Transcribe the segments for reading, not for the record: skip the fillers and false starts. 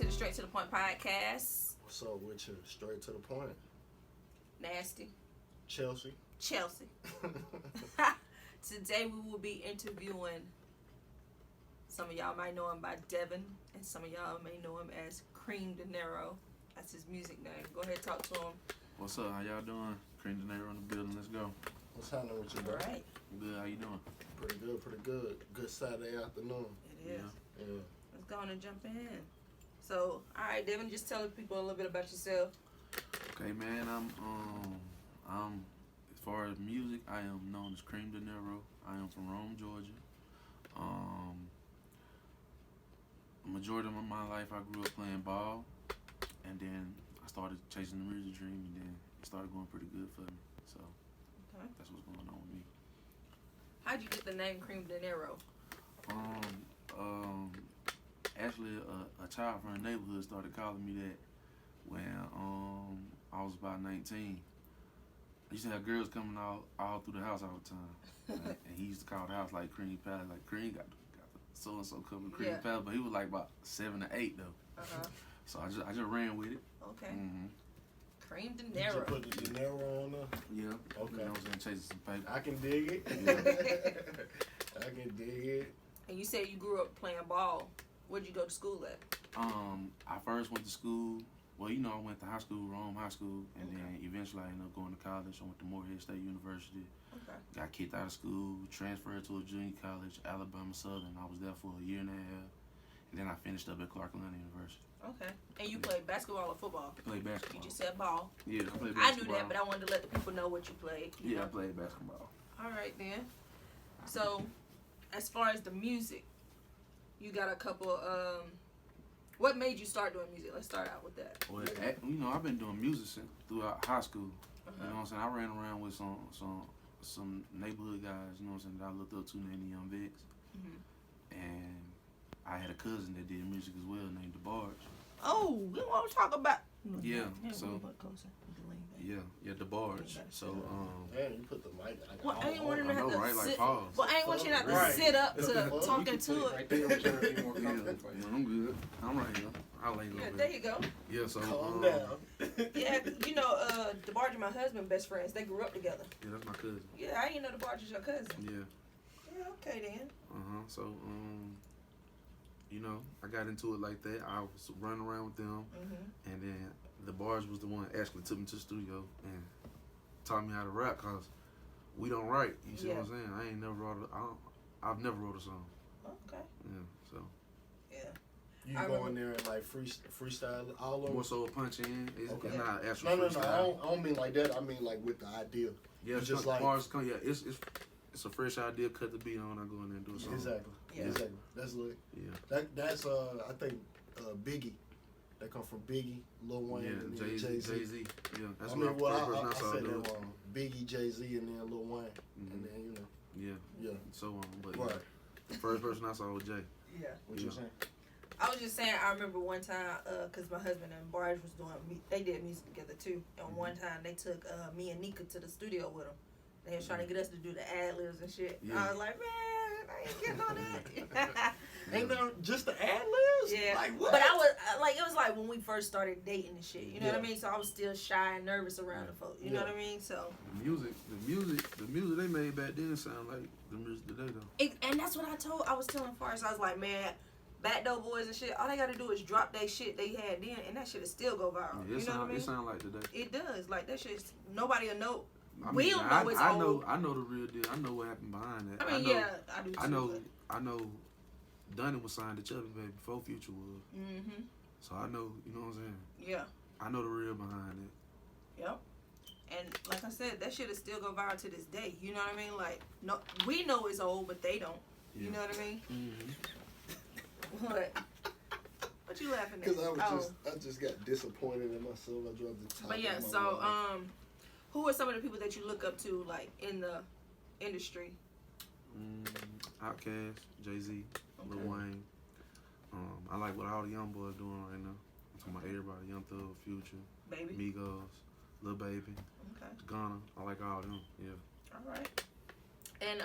to the Straight to the Point podcast. What's up with you? Straight to the point. Nasty. Chelsea. Today we will be interviewing, some of y'all might know him by Devon, and some of y'all may know him as CreamDinero. That's his music name. Go ahead, talk to him. What's up? How y'all doing? CreamDinero in the building. Let's go. What's happening with you, bro? All right. Good. How you doing? Pretty good. Good Saturday afternoon. It is. Yeah. Let's go on and jump in. So, all right, Devon, just tell the people a little bit about yourself. Okay, man. I'm as far as music, I am known as CreamDinero. I am from Rome, Georgia. The majority of my life, I grew up playing ball, and then I started chasing the music dream, and then it started going pretty good for me. So Okay. that's what's going on with me. How'd you get the name CreamDinero? Actually, a child from the neighborhood started calling me that when I was about 19. I used to have girls coming all through the house all the time, and he used to call the house like Cream Palace, like Cream got the so and so coming Cream Palace, but he was like about 7 to 8 though. So I just ran with it. Okay. Did CreamDinero. you put the dinero on there? Yeah. Okay. You know what I'm saying? Chasing some paper. I can dig it. I can dig it. And you said you grew up playing ball. Where'd you go to school at? I first went to school. Well, you know, I went to high school, Rome High School, and then eventually I ended up going to college. I went to Morehead State University. Okay. Got kicked out of school, transferred to a junior college, Alabama Southern. I was there for a year and a half, and then I finished up at Clark Atlanta University. Okay. And you played basketball or football? I played basketball. You just said ball. Yeah, I played I basketball. knew that, but I wanted to let the people know what you played. You know? I played basketball. All right, then. So, as far as the music, you got a couple. What made you start doing music? Let's start out with that. Well, you know, I've been doing music since throughout high school. You know what I'm saying? I ran around with some neighborhood guys, you know what I'm saying, that I looked up to named the Young Vicks. And I had a cousin that did music as well named DeBarge. Oh, we want to talk about. Yeah, so. Yeah, DeBarge. So, Man, you put the mic. Well, I ain't want him to have to right? Like sit. pause. Well, I ain't want you to have to sit up to talking to it. Right there, I'm trying to be more comfortable for you. I'm good. I'm right here. I'll lay Yeah, over there you go. Yeah, so. Calm down. Yeah, you know, DeBarge and my husband best friends. They grew up together. Yeah, that's my cousin. Yeah, I didn't know DeBarge was your cousin. Yeah. Yeah, okay then. So, you know, I got into it like that. I was running around with them, and then DeBarge was the one that actually took me to the studio and taught me how to rap, cause we don't write. You see what I'm saying? I ain't never wrote. I've never wrote a song. Okay. Yeah. So. Yeah. You go in there and like freestyle all over. More so a punch in. It's not actual No. freestyle. I don't mean like that. I mean like with the idea. Yeah, it's just like bars come. Yeah, it's a fresh idea. Cut the beat on. I go in there and do a song. Exactly. Yeah. Exactly. That's lit. Yeah. That's I think Biggie. That come from Biggie, Lil Wayne, and then Jay-Z. Yeah, that's I mean, the first person I I saw said do that it. wrong. Biggie, Jay-Z, and then Lil Wayne, and then you know. Yeah. Yeah. So on, but Right. the first person I saw was Jay. Yeah. What you saying? I was just saying, I remember one time, cause my husband and Barge was they did music together too. And one time they took me and Nika to the studio with them. They was trying to get us to do the ad-libs and shit. Yeah. I was like, man, I ain't getting on that. Ain't no just the ad-libs? Yeah. Like what? But I was, it was like when we first started dating and shit. You know what I Yeah. mean? So I was still shy and nervous around the folks. You know what I mean? So. The music they made back then sound like the music today though. And that's what I was telling Forrest. I was like, man, Backdoor Boys and shit, all they gotta do is drop that shit they had then, and that shit'll still go viral. Yeah, you know what I mean? It sound like today. It does. Like, that shit's, nobody'll know. I mean, We'll know it's old. I know the real deal. I know what happened behind that. I mean, I do too. I know Dunny was signed to Chubby Baby before Future was. Mm-hmm. So I know, you know what I'm saying? Yeah. I know the real behind it. Yep. And like I said, that shit'll still go viral to this day. You know what I mean? Like, no, we know it's old, but they don't. Yeah. You know what I mean? Mm-hmm. What you laughing at? Because I just got disappointed in myself. I dropped the top. But yeah, so who are some of the people that you look up to, like, in the industry? Outkast, Jay-Z, Lil Wayne. I like what all the young boys doing right now. I'm talking about everybody, Young Thug, Future, Baby. Migos, Lil Baby, Okay. Ghana. I like all them. Yeah. All right. And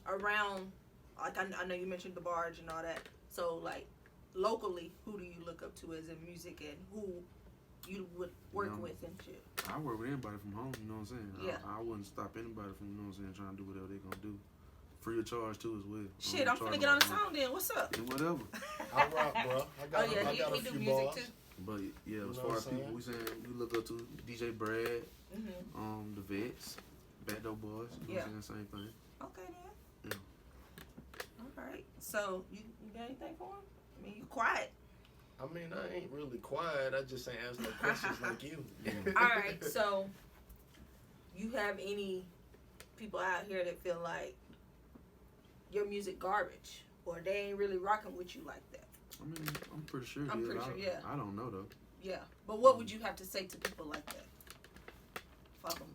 around, like, I know you mentioned DeBarge and all that. So, like, locally, who do you look up to as in music and who you would work with and shit? I work with anybody from home, you know what I'm saying? Yeah. I wouldn't stop anybody from, you know what I'm saying, trying to do whatever they're going to do. Free of charge, too, as well. Shit, I'm finna get on the song then. What's up? Yeah, whatever. I rock, bro. I got He a do few music bars. too. But, yeah, You as know far what as I'm people, we look up to DJ Brad, Mm-hmm. the Vets, Backdoor Boys, you know what I'm saying, same thing. Okay, then. Yeah. All right. So, you got anything for him? I mean, you quiet. I mean, I ain't really quiet. I just ain't ask no questions like you. All right. So, you have any people out here that feel like your music garbage or they ain't really rocking with you like that? I mean, I'm pretty sure. I'm pretty sure, yeah. I don't know, though. Yeah. But what would you have to say to people like that? Fuck them.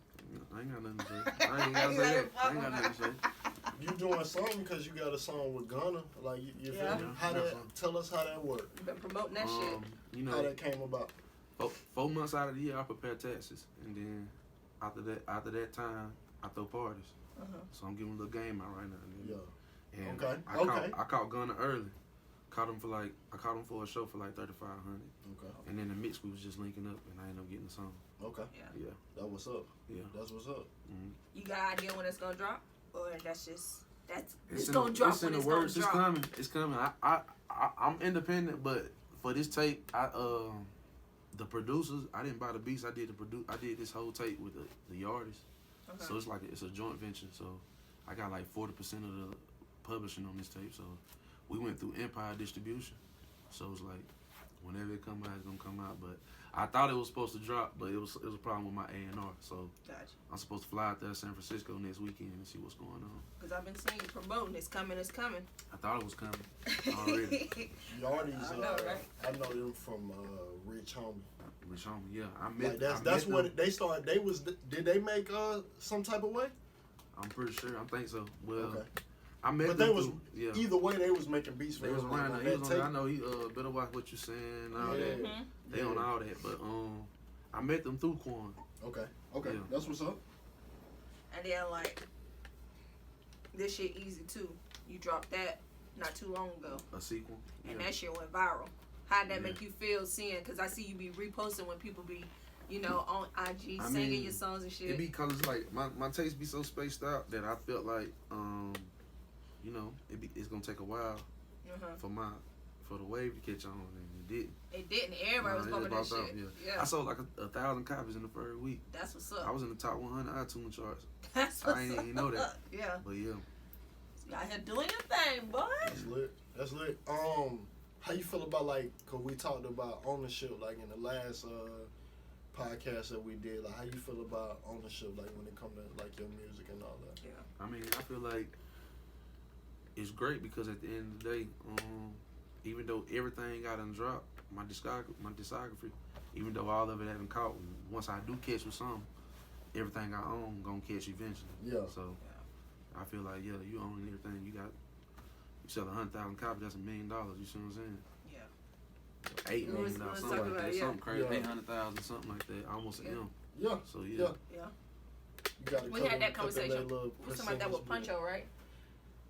I ain't got nothing to say. I ain't got to say that. I ain't got nothing to say. You doing something because you got a song with Gunna. Like, you feel Yeah. me? How that, tell us how that worked. You've been promoting that shit. You How know, that came about. 4 months out of the year, I prepare taxes. And then after that time, I throw parties. Uh-huh. So I'm giving a little game out right now. Yeah. And Okay. I caught Gunna early. I caught him for a show for like $3,500. Okay. And then the mix, we was just linking up, and I ended up getting the song. Okay. Yeah. That what's up. Yeah. That's what's up. Mm-hmm. You got an idea when it's gonna drop, or it's It's gonna drop it's when in it's the gonna works. drop? It's coming. It's coming. I'm independent, but for this tape, the producers, I didn't buy the beats. I did this whole tape with the artists. Okay. So it's like it's a joint venture. So I got like 40% of the publishing on this tape. So we went through Empire Distribution. So it's like whenever it come out, it's gonna come out. But I thought it was supposed to drop, but it was a problem with my A&R. So Gotcha. I'm supposed to fly out there to San Francisco next weekend and see what's going on. Because I've been seeing you promoting. It's coming. It's coming. I thought it was coming already. Yardies, I know, right? I know them from Rich Homie. Rich Homie, yeah. Like that's when they started. Did they make some type of way? I'm pretty sure. I think so. Well, Okay. I met But them they was yeah. either way. They was making beats for They was everyone around on there. He that was tape. on, I know he better watch what you saying. All Yeah. that. Mm-hmm. They on all that, but I met them through Quan. Okay. Yeah. That's what's up. And then like this shit easy too. You dropped that not too long ago, A sequel. and Yeah. that shit went viral. How'd that Yeah. make you feel seeing? Because I see you be reposting when people be, on IG I singing mean, your songs and shit. It be cause it's like my taste be so spaced out that I felt like it's gonna take a while for the wave to catch on, and it didn't. It didn't. Everybody was bumping that popped shit. out, Yeah. I sold like 1,000 copies in the first week. That's what's up. I was in the top 100 iTunes charts. That's what's I ain't up. even know that. Yeah. But yeah. You out here doing your thing, boy. That's lit. How you feel about cause we talked about ownership in the last podcast that we did. Like, how you feel about ownership when it comes to your music and all that? Yeah. I mean, I feel like it's great because at the end of the day, even though everything got undropped, my discography, even though all of it haven't caught, once I do catch with some, everything I own gonna catch eventually. Yeah. So I feel like you own everything. You sell 100,000 copies, that's $1 million. You see what I'm saying? Yeah. $8 million, Let's something talk like about that. it, yeah. Something crazy, Yeah. 800,000, something like that. Almost an M. Yeah. So Yeah. Yeah. You gotta We cut had that cut conversation. little We was talking about that with percentage, Puncho, right?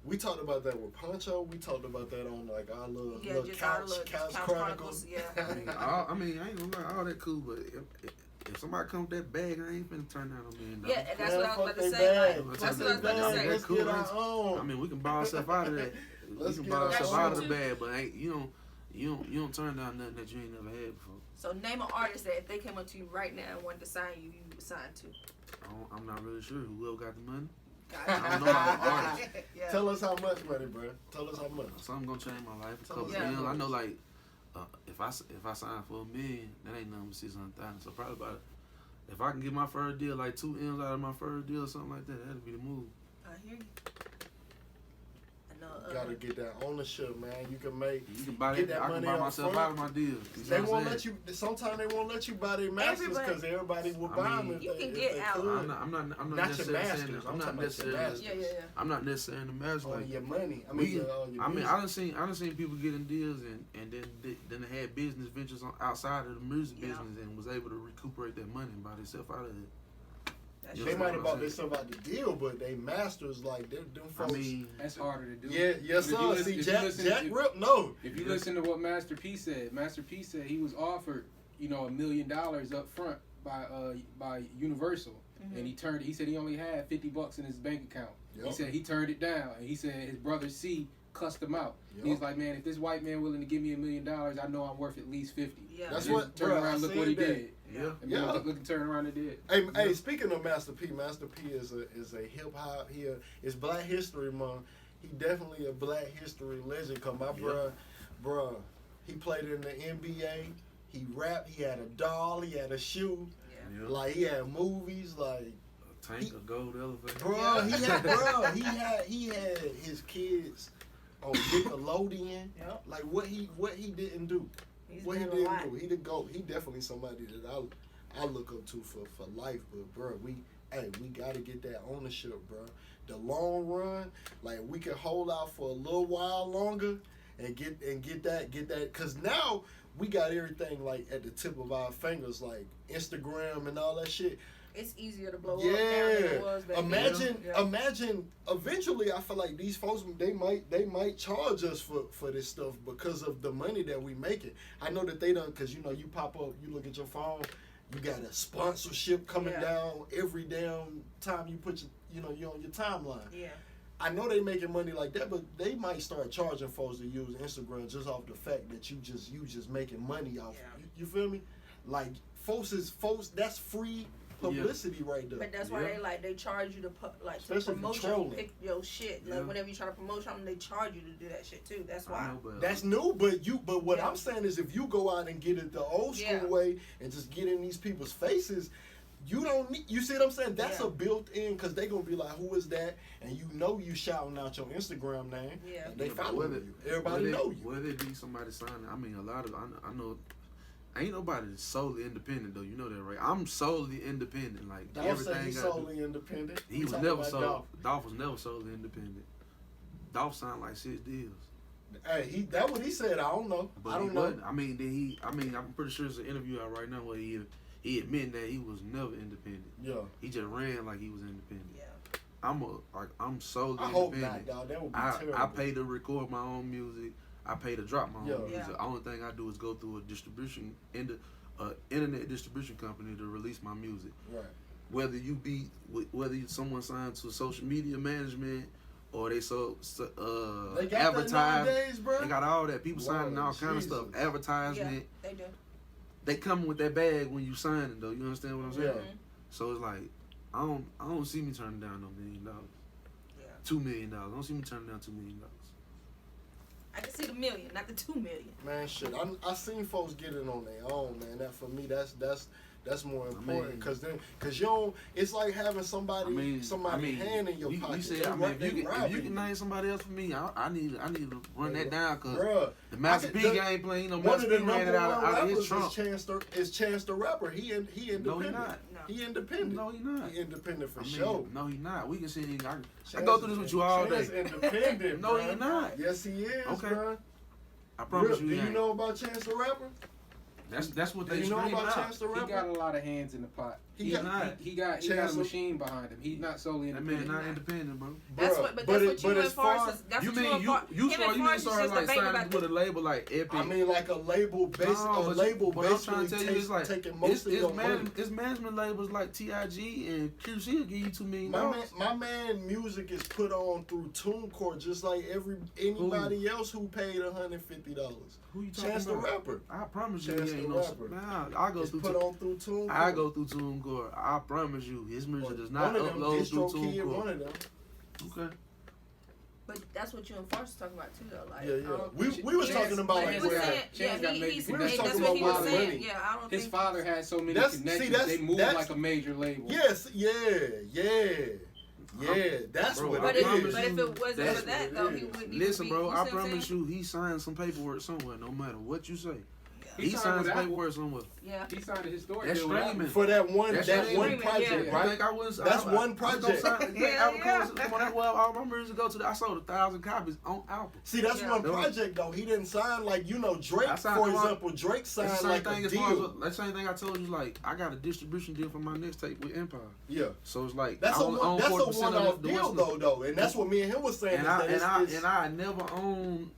We talked about that with Poncho. We talked about that on our little Just our couch, little couch Couch chronicles. Yeah. I mean, I ain't gonna lie, all that cool, but if somebody come with that bag, I ain't finna turn down $1 million. Yeah, and that's Man, what I was fuck about to they say. bag. Like, Fuck that's they what I was about to bag. say. Let's Cool, get ain't our own. I mean, we can buy ourselves out of that. Let's We can get buy our ourselves own. out of the bag, but you don't turn down nothing that you ain't never had before. So name an artist that if they came up to you right now and wanted to sign you, you would sign to. I'm not really sure whoever got the money. Gotcha. I don't know about the artist. Yeah. Tell us how much money, bro. Tell us how much. Something gonna change my life. A couple Yeah. M's. I know, if I sign for $1 million, that ain't nothing but 600,000. So probably about, if I can get my first deal, 2 M's out of my first deal or something like that, that'd be the move. I hear you. I know. Gotta get that ownership, man. You can make. You can buy Get that. that I can money buy up myself front. out of my deal. You see They what I'm won't saying? let you. Sometimes they won't let you buy their masters because everybody will I buy mean, them if you they, can if get they out. could. I'm not Not your necessarily saying masters. that. I'm I'm not talking about your necessarily. masters. Yeah. I'm not necessarily in the marriage On like your money. I we mean, can- your I mean, music. I done seen people getting deals and then they had business ventures outside of the music Yeah. business and was able to recuperate that money and buy themselves out of it. They might have bought themselves out the deal, but they masters like them folks. I mean, that's harder to do. Yeah, yes sir. See, Jack Rip, no. If you listen to what Master P said he was offered, $1 million up front by Universal, and he said he only had $50 in his bank account. Yep. He said he turned it down, and he said his brother C cussed him out. Yep. He's like, man, if this white man willing to give me $1 million, I know I'm worth at least 50. Yeah, that's what. Turn around, look what he did. Yeah, Look and turn around and did. Hey, speaking of Master P is a hip hop here. It's Black History Month. He definitely a Black History legend. Cause my bruh, he played in the NBA. He rapped. He had a doll. He had a shoe. Yeah. Like he had movies. Like a tank, a gold elevator. Bruh, he had his kids on Nickelodeon. Yep. Like what he didn't do. What he didn't do. He the GOAT. He definitely somebody that I look up to for life. But bro, we gotta get that ownership, bro. The long run, like we can hold out for a little while longer and get that. Cause now we got everything like at the tip of our fingers, like Instagram and all that shit. It's easier to blow up now than it was back then. Imagine. Eventually, I feel like these folks they might charge us for this stuff because of the money that we making. I know that they don't, because you pop up, you look at your phone, you got a sponsorship coming down every damn time you put you're on your timeline. Yeah. I know they making money like that, but they might start charging folks to use Instagram just off the fact that you just making money off. Yeah. You feel me? Like folks, that's free publicity right there. But that's why they charge you to promote your shit. Like whenever you try to promote something, they charge you to do that shit too. That's why. That's new, but what I'm saying is if you go out and get it the old school way and just get in these people's faces, you don't need, you see what I'm saying? That's a built in, because they gonna be like, who is that? And you shouting out your Instagram name. Yeah. And they follow you. Everybody know you. Whether it be somebody signing, I mean, a lot of I know. Ain't nobody that's solely independent though. You know that, right? I'm solely independent. Like Dolph everything. Said he's solely independent. He was never solely. Dolph was never solely independent. Dolph signed like 6 deals. Hey, that what he said. I don't know. But I don't know. I mean, I'm pretty sure there's an interview out right now where he admitting that he was never independent. Yeah. He just ran like he was independent. Yeah. I'm solely independent. I hope not, dog. That would be terrible. I pay to record my own music. I pay to drop my own music. The only thing I do is go through a internet distribution company to release my music. Right. Whether someone signed to social media management or they advertise, nowadays, bro. They got all that. People signing all kind of stuff. Advertisement. Yeah, they do. They come with that bag when you sign it though. You understand what I'm saying? Yeah. So it's like I don't see me turning down no $1 million. Yeah. $2 million. I don't see me turning down $2 million. I can see the $1 million, not the $2 million. Man, shit, I seen folks get it on their own, man. That for me, that's more important, cause you don't. It's like having somebody hand in your pocket. You said, if you can name somebody else for me, I need to run that down, cause the Master P game playing. Master P ran it out of his trunk. Is Chance the Rapper? He independent. No, he not. He independent. No, he not. He independent for sure. No, he not. We can see. I go through this with you all day. Chance independent. No, he not. Yes, he is. Okay. Bro. I promise you. Do you know about Chance the Rapper? That's what they know about Chance the Rapper? He got a lot of hands in the pot. He got a machine behind him. He's not solely independent. That man not independent, bro. That's what you enforce. You mean start like signing with a label like Epic? I mean like a label basically taking most of your money. It's management labels like TIG and QC will give you $2 million. My man music is put on through TuneCore just like anybody else who paid $150. Who you talking Chance about? the Rapper. I promise you, he ain't no rapper. Nah, I go through TuneCore. I go through TuneCore. I promise you, his music does not upload through TuneCore. One of them. Okay. But that's what you and Forrest was talking about too, though. Like, we was talking about like we was talking about what money. Yeah, I don't think his father had so many connections. They moved like a major label. Yes, that's what it is. But if it wasn't for that, though, he wouldn't. Listen, bro, I promise you, he signed some paperwork somewhere, no matter what you say. He signed his paperwork somewhere. Yeah. He signed a historic That's deal with Apple. streaming. For that one streaming, project, yeah. right? You think I was? That's one project. Come on, that's where all my members go to. I sold 1,000 copies on Apple. See, that's one project though. He didn't sign like Drake, for example. Drake signed like a deal. That's the same thing I told you. Like I got a distribution deal for my next tape with Empire. Yeah. So it's like that's a one-off deal though, and that's what me and him was saying. And I never own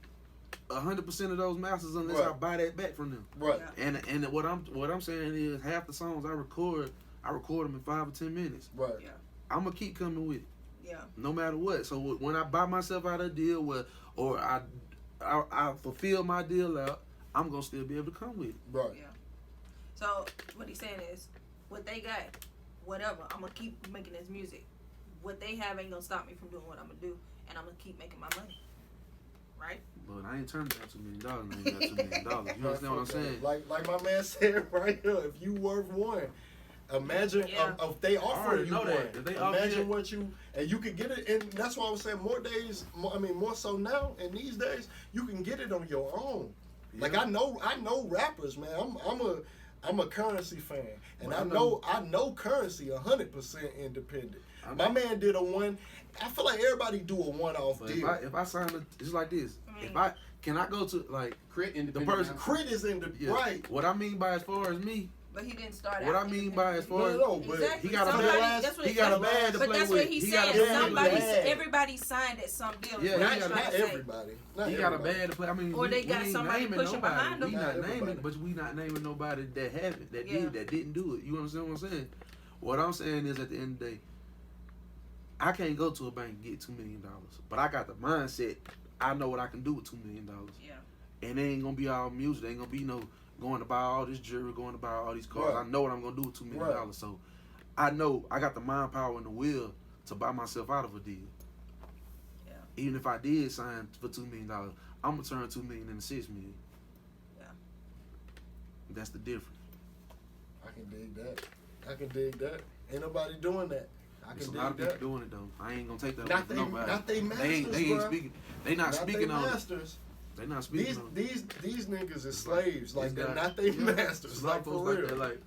100% of those masters unless I buy that back from them. Right. Yeah. And what I'm saying is half the songs I record them in 5 or 10 minutes. Right. Yeah. I'm gonna keep coming with it. Yeah. No matter what. So when I buy myself out of a deal or I fulfill my deal out, I'm gonna still be able to come with it. Right. Yeah. So what he's saying is, what they got, whatever, I'm gonna keep making this music. What they have ain't gonna stop me from doing what I'm gonna do, and I'm gonna keep making my money. Right? But I ain't turning down $2 million. I ain't got $2 million. You understand what I'm saying? Like my man said right here, if you worth one, imagine if they offer you one. If they imagine what you and you can get it, and that's why I was saying more so now. And these days, you can get it on your own. Yeah. Like I know rappers, man. I'm a Currency fan, and I know Currency 100% independent. My man did a one. I feel like everybody do a one-off deal. If I sign it's like this. Can I go to like Crit independent? The person Crit is independent, right? What I mean by as far as me. But he didn't start. What I mean by as far as exactly. he got a bad to play with. But that's what he's saying. Everybody signed at some deal. Yeah, not everybody. He got a bad to play. I mean, or they got somebody pushing behind them. We not naming, but we not naming nobody that haven't, that didn't do it. You understand what I'm saying? What I'm saying is, at the end of the day, I can't go to a bank and get $2 million, but I got the mindset. I know what I can do with $2 million. Yeah. And it ain't gonna be all music. It ain't gonna be going to buy all this jewelry, going to buy all these cars. Right. I know what I'm gonna do with $2 million. Right. So I know I got the mind power and the will to buy myself out of a deal. Yeah. Even if I did sign for $2 million, I'm gonna turn $2 million into $6 million. Yeah. That's the difference. I can dig that. Ain't nobody doing that. There's a lot of people doing it though. I ain't gonna take that away from nobody. Not they masters, they ain't speaking. They not speaking on masters. They not speaking on these niggas is slaves. Like they're not they masters. Like for real. Like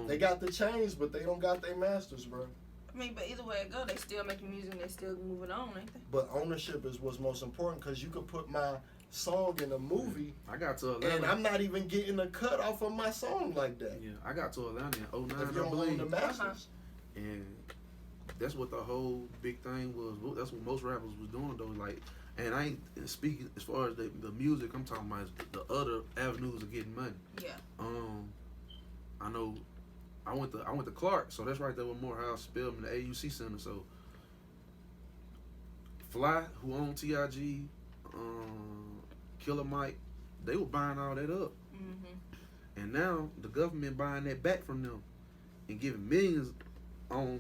they got the chains, but they don't got their masters, bro. I mean, but either way it go, they still making music and they still moving on, ain't they? But ownership is what's most important, because you could put my song in a movie. I got to Atlanta. And I'm not even getting a cut off of my song like that. Yeah, I got to Atlanta in 2009, if you don't own the masters. And that's what the whole big thing was. That's what most rappers was doing though. Like, and I ain't speaking as far as the music. I'm talking about the other avenues of getting money. Yeah. I know. I went to Clark, so that's right there with Morehouse, Spelman, the AUC Center. So Fly, who owned TIG, Killer Mike, they were buying all that up. Mm-hmm. And now the government buying that back from them and giving millions on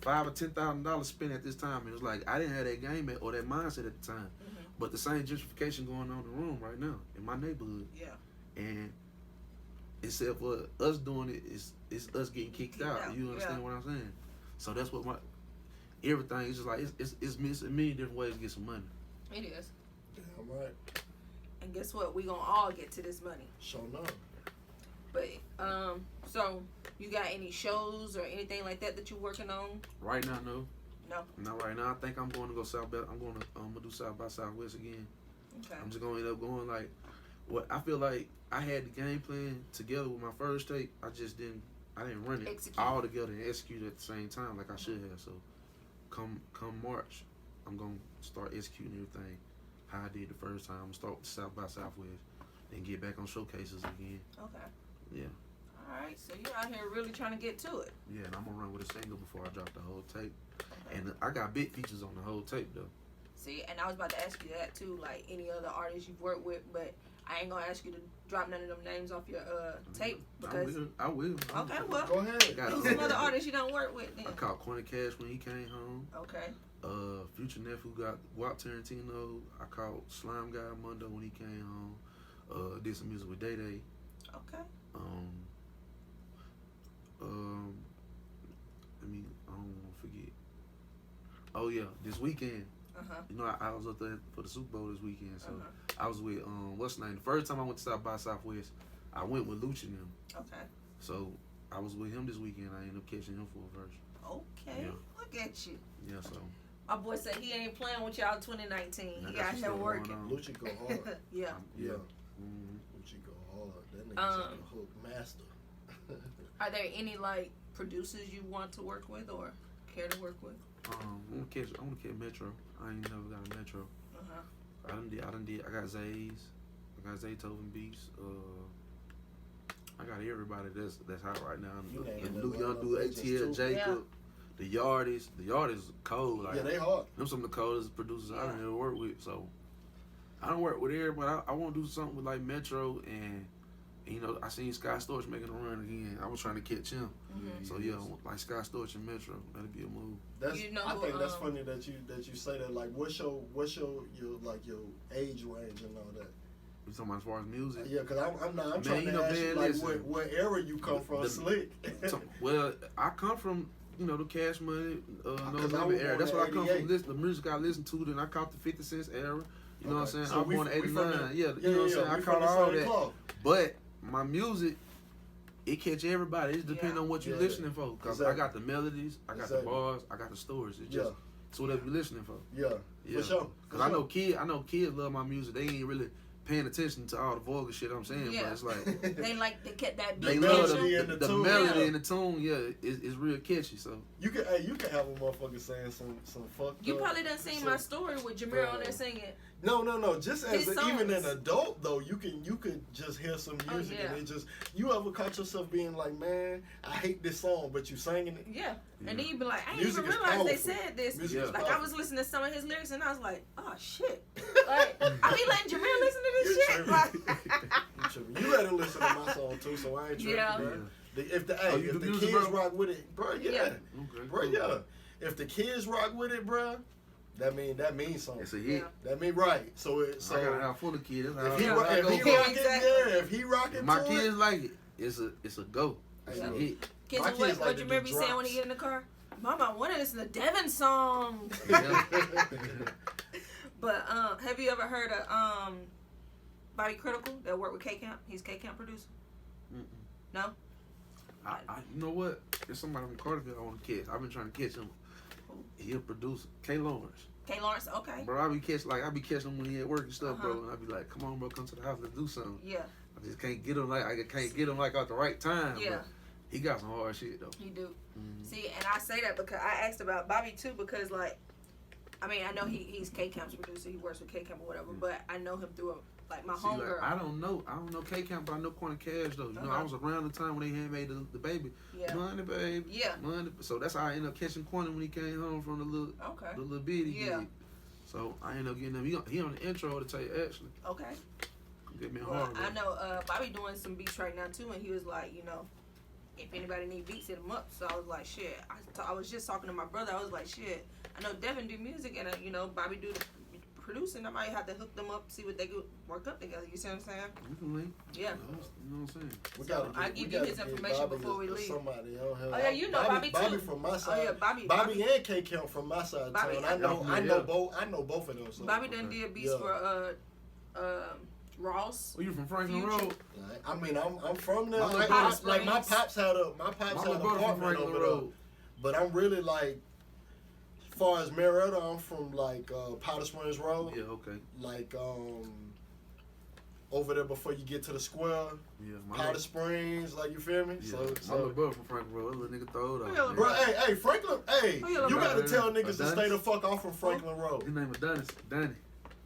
$5,000 or $10,000 spent at this time. And it was like, I didn't have that game or that mindset at the time. Mm-hmm. But the same gentrification going on in the room right now in my neighborhood. Yeah. And except for us doing it, it's us getting kicked out. You understand what I'm saying? So that's what everything is just like, it's a million different ways to get some money. It is. Damn right. And guess what? We gonna all get to this money. Sure enough. But so you got any shows or anything like that you're working on? Right now, no. No. Not right now. I think I'm going to go South. I'm going to do South by Southwest again. Okay. I'm just going to end up going like what I feel like I had the game plan together with my first tape. I didn't run it all together and execute at the same time like I should have. So come March, I'm going to start executing everything how I did the first time. I'm going to start with South by Southwest and get back on showcases again. Okay. Yeah. All right, so you're out here really trying to get to it. Yeah, and I'm gonna run with a single before I drop the whole tape. Okay. And I got big features on the whole tape though. See, and I was about to ask you that too, like any other artists you've worked with, but I ain't gonna ask you to drop none of them names off your tape because I will. Okay, well, go ahead. Who's some other artists you don't work with then? I called Corny Cash when he came home. Okay. Future Nephew got Walt Tarantino. I called Slime Guy Mundo when he came home. Did some music with Day Day. Okay. I don't want to forget. Oh yeah, this weekend. You know, I was up there for the Super Bowl this weekend, so I was with what's the name? The first time I went to South by Southwest, I went with Lucci and him. Okay. So I was with him this weekend. I ended up catching him for a verse. Okay. Yeah. Look at you. Yeah, so. My boy said he ain't playing with y'all 2019. Now He that's out what's here going working. on. Lucci go hard. Yeah. Yeah. Mm-hmm. Lucci go hard. That nigga's like a hook master. Are there any like producers you want to work with or care to work with? I want to catch Metro. I ain't never got a Metro. I got Zay's. I got Zaytoven Beats. I got everybody that's hot right now. New Young Dude, ATL, Jacob. The Yard is cold. Like, yeah, they hard. Them some of the coldest producers I done ever worked with. So I don't work with everybody. I want to do something with like Metro and you know, I seen Sky Storch making a run again. I was trying to catch him. Mm-hmm. So yeah, like Sky Storch and Metro, that'd be a move. That's, you know, I think that's funny that you say that. Like, what's your like your age range and all that? You talking about as far as music? Yeah, cause I'm Man, trying you to know, ask you man, like listen, what era you come from, Slick. Well, I come from the Cash Money, No 'Cause I Limit was era. born That's in what I come 88. from. The music I listen to. Then I caught the 50 Cent era. You know what I'm saying? So I was born in we from '89. the- You know what I'm saying? I we caught from the all same that. club. But my music, it catch everybody. It just depends on what you're listening for. Cause I got the melodies, I got the bars, I got the stories. It's just it's whatever you're listening for. Yeah, for sure. Cause I know kids love my music. They ain't really paying attention to all the vulgar shit I'm saying, but it's like they like to get that beat. they love melody and the tune. melody and the tune. Yeah, it's real catchy. So you can have a motherfucker saying some fucked You up. probably done seen my story with Jameer on there singing. No. Just as His even an songs. adult though, you could just hear some music and it just you ever caught yourself being like, man, I hate this song, but you singing it. Yeah. And then you be like, I didn't Music even is realize they powerful. said this. Music is Like I powerful. was listening to some of his lyrics and I was like, oh shit. Like I be letting Jameer listen to this You shit. tripping. Like, You let him listen to my song too, so I ain't tripping. Yeah. Bro. If the you do if the music, kids bro? rock with it, bro, yeah. Yeah. okay, Bro, yeah. If the kids rock with it, bro, that means something. it's a hit. That mean right. So I got a house full of kids. That's if he how rock I go it, for it. Exactly. if he rocking My to kids it, like it. It's a go. It's Yeah. a hit. kids, My what kids like to Jameer do be saying when he drops. get in the car? Mama, I want to listen to Devon songs. Yeah. But have you ever heard of Bobby Critical that worked with K Camp? He's K Camp producer. Mm-mm. No. You know what? There's somebody from Carterville I want to catch. I've been trying to catch him. He a producer. K. Lawrence. K Lawrence. Okay. Bro, I be catching him when he at work and stuff, Uh-huh. bro. And I be like, come on, bro, come to the house, let's do something. Yeah. I just can't get him at the right time. Yeah. But he got some hard shit though. He do. Mm-hmm. See, and I say that because I asked about Bobby too because like, I mean I know he's K Camp's producer. He works with K Camp or whatever, but I know him through like my homegirl. I don't know K Camp, but I know Corner Cash though. You know, I was around the time when they had made the baby. Yeah. Money, baby. Yeah. Money. So that's how I ended up catching Corner when he came home from the little bitty Yeah. gig. So I ended up getting him. He on the intro to tell you actually. Okay. Get me Well, hard. I know Bobby doing some beats right now too, and he was like, you know, if anybody need beats, hit him up. So I was like, shit. I was just talking to my brother. I was like, shit. I know Devin do music, and you know, Bobby do the producing. I might have to hook them up, see what they could work up together. You see what I'm saying? You can link. Yeah. You know what I'm saying? So I give you his information before we leave. Somebody on here. Oh yeah, you know Bobby too. Bobby from my side. Oh yeah, Bobby and K Camp from my side of Bobby, town. I know both of them. So. Bobby done did beats for Ross. Oh, you from Franklin Future. Road? I mean, I'm from there. My Like, brother- like my pops had an My apartment brother from Franklin over there. Road. But I'm really like, as far as Marietta, I'm from like Powder Springs Road. Yeah, okay. Like over there before you get to the square. Yeah, Powder Springs, like you feel me? Yeah. So my little brother from Franklin Road. That little nigga throw it Yeah, out. bro, hey, Franklin, hey, Who you you gotta brother? tell niggas to Adonis? stay the fuck off from Franklin Road. His name is Danny.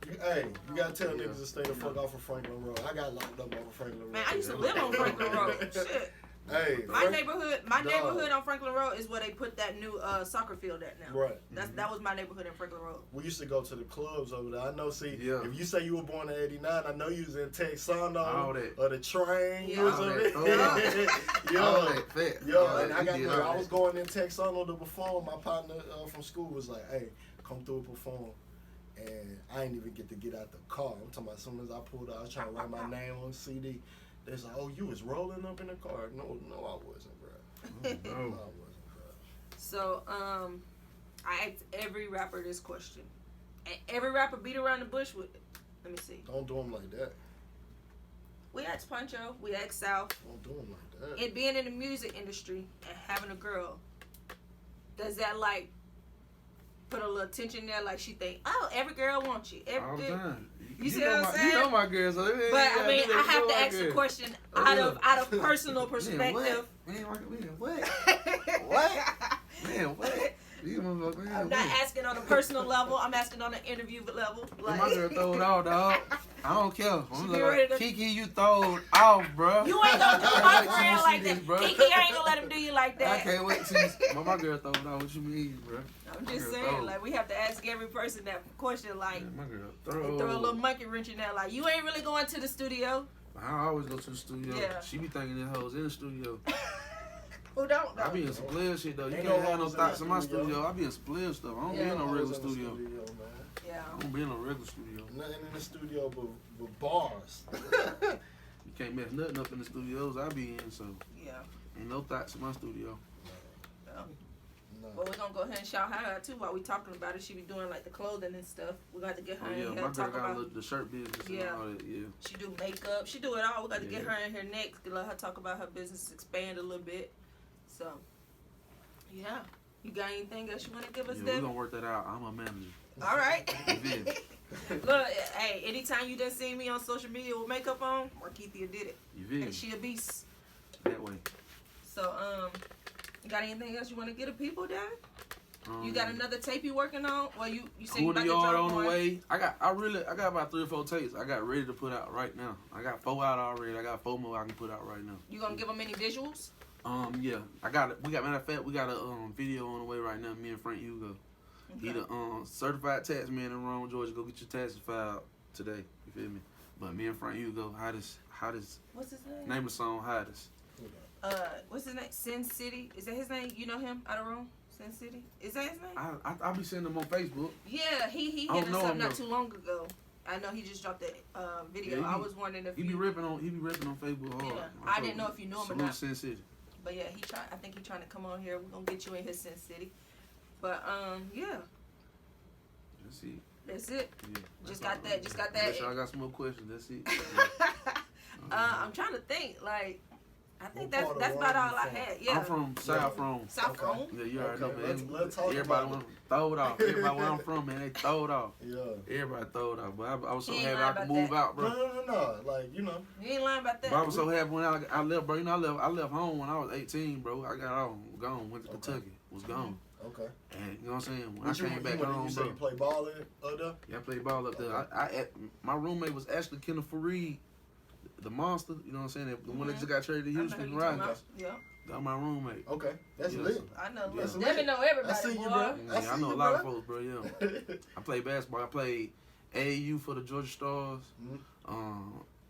You gotta tell Yeah. niggas to stay the fuck off of Franklin Road. I got locked up over Franklin Road. Man, I used to live on Franklin Road. Shit. Hey, My neighborhood Dog. on Franklin Road is where they put that new soccer field at now. Right. That was my neighborhood in Franklin Road. We used to go to the clubs over there. I know, Yeah. if you say you were born in 89, I know you was in All Texano that. or the train. Yeah. You was All over that. there. All Yo, that fat. yo, All and that. I got He did there. all I was that. going in Texano to perform. My partner from school was like, hey, come through and perform. And I didn't even get to get out the car. I'm talking about as soon as I pulled out, I was trying to write my name on CD. They was like, oh, you was rolling up in the car. No, I wasn't, bro. No, I wasn't, bro. So, I asked every rapper this question. And every rapper beat around the bush with, let me see. Don't do them like that. We asked Pancho, we asked South. Don't do them like that. And being in the music industry and having a girl, does that like put a little tension there? Like she think, oh, every girl wants you. All the time. You see what I'm saying? You know my girl, so But I mean, I have to ask the question out of personal perspective. Man, what? Man, what? I'm not asking on a personal level. I'm asking on an interview level. Like, my girl throw it off, dog. I don't care. She I'm get like, ready to- Kiki, you throw it off, bro. you ain't gonna do my Like, friend she like see that. this, bro. Kiki, I ain't gonna let him do you like I that. can't wait to see. My girl throw it off. What you mean, bro? I'm My just girl saying, throw it. like, we have to ask every person that question, like, My girl they throw a little monkey wrench in there, like, you ain't really going to the studio. I always go to the studio. Yeah. She be thinking that hoes in the studio. Who don't know? I be in some player shit though. You Ain't can't no have no hoes in thoughts the in my studio. studio. I be in some player stuff. I don't be Yeah. in no Hoes regular in the studio. man. Yeah. I don't be in no regular studio. Nothing in the studio but bars. You can't mess nothing up in the studios I be in, so Yeah. ain't no thoughts in my studio. Yeah. No. Well, we're gonna go ahead and shout her out too while we talking about it. She be doing like the clothing and stuff. We're gonna have to get her Oh in yeah, here my and girl talk got about. the shirt business Yeah. and all that. Yeah. She do makeup. She do it all. We got to get Yeah. her in here next to let her talk about her business, expand a little bit. So, yeah. You got anything else you want to give us, Yeah, we Devin? gonna work that out. I'm a manager. All right. Yeah. Look, hey, anytime you done seen me on social media with makeup on, Markeithia did it. You feel And me? she a beast. That way. So, you got anything else you want to get to people, Devin? You got another tape you working on? Well, you said you Cool about the to yard drop on one. the way. I got about 3 or 4 tapes I got ready to put out right now. I got 4 out already. I got 4 more I can put out right now. You gonna give them any visuals? Yeah. Matter of fact, we got a video on the way right now, me and Frank Hugo. Okay. He the certified tax man in Rome, Georgia. Go get your taxes filed today. You feel me? But me and Frank Hugo, hottest What's his name? name of the song, hottest. What's his name? Sin City. Is that his name? You know him out of Rome? Sin City. Is that his name? I be seeing him on Facebook. Yeah, he I hit don't us know up him, not though. too long ago. I know he just dropped that video. Yeah, I was wondering if He be ripping on Facebook hard. Yeah, I didn't know if you knew him or Salute not. Sin City. But yeah, I think he's trying to come on here. We're gonna get you in his Sin City. But yeah, That's it. that's it. Yeah. Just That's got all. that. Just got Unless that. y'all got some more questions. That's it. I'm trying to think. Like, I think What part that's of about Rome all you I from? had. Yeah. I'm from South Rome. South Okay. Rome. Yeah, you already Okay, know, man. let's talk Everybody about want to throw it off. Everybody where I'm from, man, they throw it off. Yeah. Everybody throw it off. But I was so He ain't happy lying I could about move that. out, bro. No. Like, you know. You ain't lying about that. But I was so happy when I left, bro. You know, I left home when I was 18, bro. I got out, gone, went to Okay. Kentucky, was gone. Okay. And you know what I'm saying? When What I came back you home, say bro. you play ball up there? Yeah, I played ball up there. My roommate was actually Kenneth Fareed, the monster. You know what I'm saying? The one that just got traded to I know who Houston, you right? talking about. Yeah, That was my roommate. Okay. That's Yeah, lit. so- I know. That's Devin lit. know I everybody, see boy. you, bro. Yeah, I see know a you, lot of bro. folks, bro. Yeah. I played basketball. I played AAU for the Georgia Stars.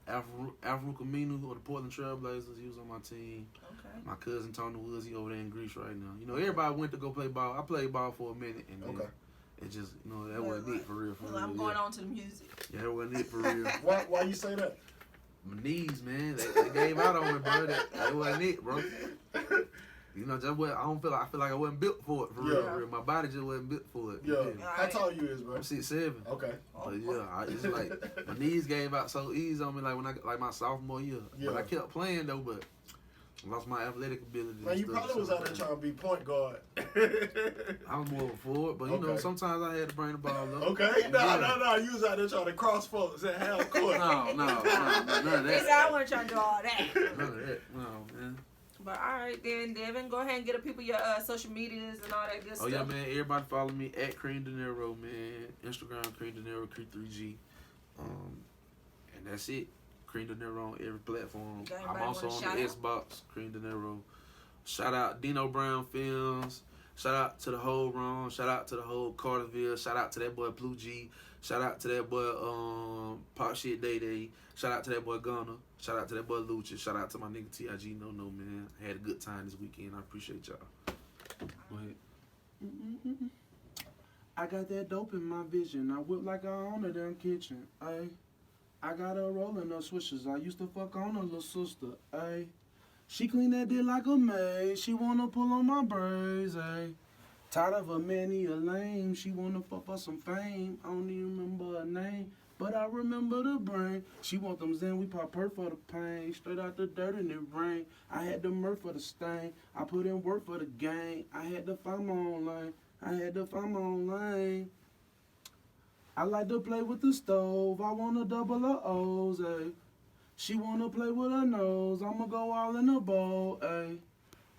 Alfred Camino or the Portland Trailblazers. He was on my team. Okay. My cousin Tony Woods, he over there in Greece right now. You know, everybody went to go play ball. I played ball for a minute, and then Okay. it just, you know, that wasn't it for real. Well, I'm going on to the music. Yeah, that wasn't it for real. Why you say that? My knees, man, they gave out on me, bro. That wasn't it, bro. You know, just what I feel like I wasn't built for it for real. Yeah. For real. My body just wasn't built for it. Yeah. You feel me? How tall you is, bro? I'm 6'7". Okay. But yeah, it's like my knees gave out so easy on me, like when I my sophomore year. But I Yeah. kept playing though, but I lost my athletic ability. Man, and you stuff, probably was so, out there trying to be point guard. I was more of a forward, but you know, Okay. sometimes I had to bring the ball up. Okay. Yeah. No. You was out there trying to cross folks at half court. No, none of He said that. I wasn't trying to do all that. None of that. No, man. But all right then, Devin, go ahead and get the people your social medias and all that good Oh stuff. yeah, man. Everybody follow me at CreamDinero, man. Instagram CreamDinero, Cre3G. And that's it. CreamDinero on every platform. Got I'm anybody also on wanna the shout Xbox, CreamDinero. Shout out Dino Brown Films. Shout out to the whole Ron. Shout out to the whole Carterville. Shout out to that boy Blue G. Shout out to that boy Pop Shit Day Day. Shout out to that boy Gunner. Shout out to that boy Lucha. Shout out to my nigga TIG. No, man. I had a good time this weekend. I appreciate y'all. Go ahead. I got that dope in my vision. I whip like I own a damn kitchen. Ay. I got her rolling up swishers. I used to fuck on her little sister. Ay. She clean that dick like a maid. She wanna pull on my braids. Ay. Tired of a man, he a lame. She wanna fuck for some fame. I don't even remember her name. but I remember the brain. She want them Zen, we pop her for the pain. Straight out the dirt and it rain. I had the murk for the stain. I put in work for the gang. I had to find my own lane. I had to find my own lane. I like to play with the stove. I want to double her O's, ayy. She wanna play with her nose. I'ma go all in the bowl, ayy.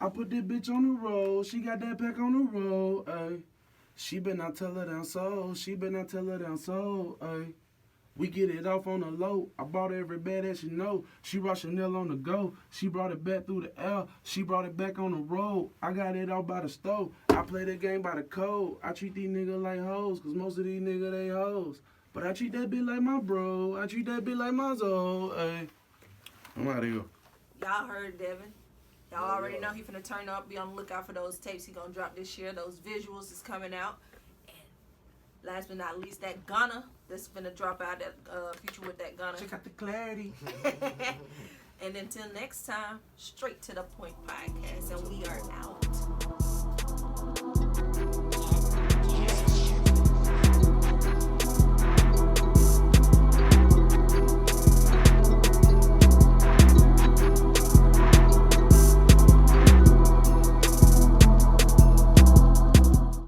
I put this bitch on the road. She got that pack on the road, ayy. She been not tell her down so. She been not tell her down so, ayy. We get it off on the low. I bought every bag that she know. She brought Chanel on the go. She brought it back through the air. She brought it back on the road. I got it out by the stove. I play the game by the code. I treat these niggas like hoes, cause most of these niggas they hoes. But I treat that bitch like my bro. I treat that bitch like my soul, ayy. I'm out of here. Y'all heard Devin. Y'all already know he finna turn up. Be on the lookout for those tapes he gonna drop this year. Those visuals is coming out. And last but not least, that Gunna that's finna drop out, that feature with that Gunna. Check out the clarity. And until next time, Straight to the Point podcast, and we are out.